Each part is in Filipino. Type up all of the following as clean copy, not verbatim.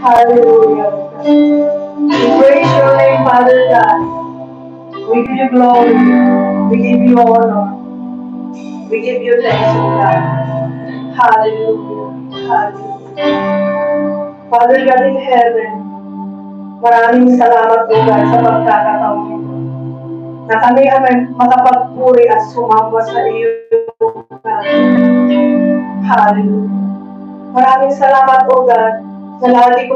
Hallelujah. We praise your name, Father God. We give you glory. We give you honor. We give you thanks, O God. Hallelujah. Hallelujah. Father God in heaven, maraming salamat, O God, sa pagkakataon ito na kami ay makapagpuri at sumamba sa iyo, God. Hallelujah. Maraming salamat, O God, na lagi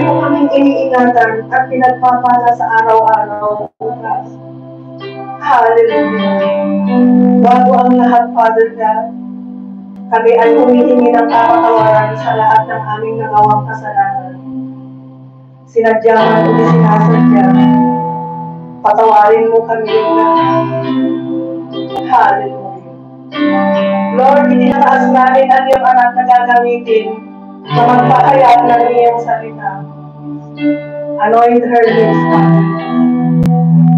mo kaming iniingatan at pinagpapala sa araw-araw, O God. Hallelujah. Bago ang lahat, Father God, kami ay humihingi ng kapatawaran sa lahat ng aming nagawang kasalanan. Sinadya man o di sinasadya, patawarin mo kami, O God. Hallelujah. Lord, itinataas namin ang iyong anak na gagamitin na magpahayag ng iyong salita. Anoint her lips, Father.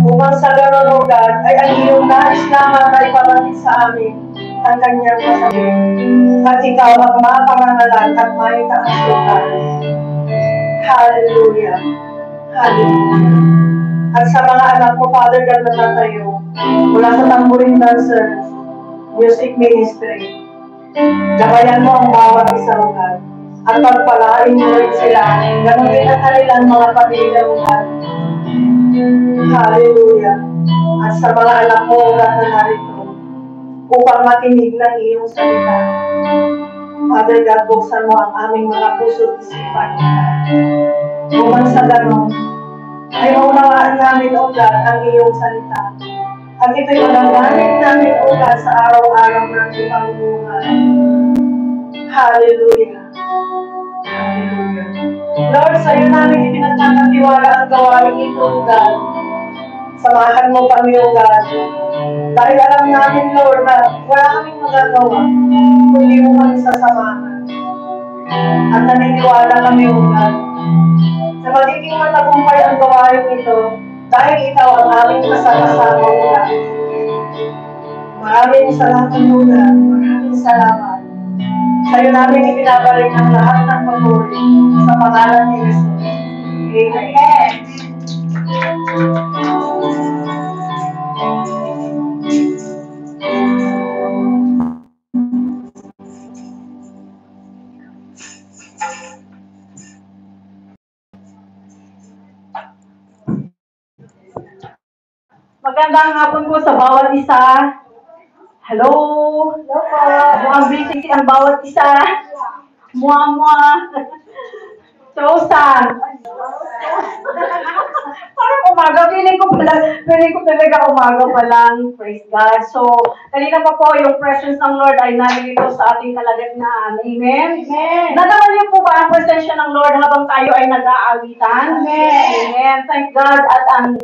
Upang sa ganon, O God, ay ang iyong nais lamang na ipabatid sa amin ang kanyang masabi. At ikaw ang maparangalan at maitaas, O God. Hallelujah. Hallelujah. At sa mga anak mo, Father God, na tatayo, mula sa tambourine dancers, music ministry, gabayan mo ang bawat isa, O God. At pagpalain mo rin sila, ganun din ang kanilang mga pamilya, O God. Hallelujah. At sa mga anak mo, O God, na narito, upang makinig ng iyong salita. Father God, buksan mo ang aming mga puso't isipan, O God. Upang sa ganon, ay maunawaan namin, O God, ang iyong salita. At ito'y magagamit namin, O God, sa araw-araw namin pangbuhay. Hallelujah. Hallelujah. Lord, sa iyo namin ipinagkakatiwala ang gawain ito, O God. Samahan mo kami, O God. Dahil alam namin, Lord, na wala kaming magagawa kundi mo kami sasamahan. At naniniwala kami, O God, na magiging matagumpay ang gawain ito dahil ikaw ang aming kasama-sama, O God. Maraming salamat, O God. Maraming salamat. Sa'yo namin ibinabalik ang lahat ng papuri sa pangalan ni Jesus. Amen. Magandang hapon po sa bawat isa. Hello. Hello po. Mukhang busy ang bawat isa. Mua. Chosan. Parang umaga. Feeling ko talaga umaga pa lang. Praise God. So, kanina pa po yung presence ng Lord ay narito sa ating kalagitnaan. Amen? Amen. Nadama niyo po ba ang presensya ng Lord habang tayo ay nag-aawitan? Amen. Amen. Thank God at ang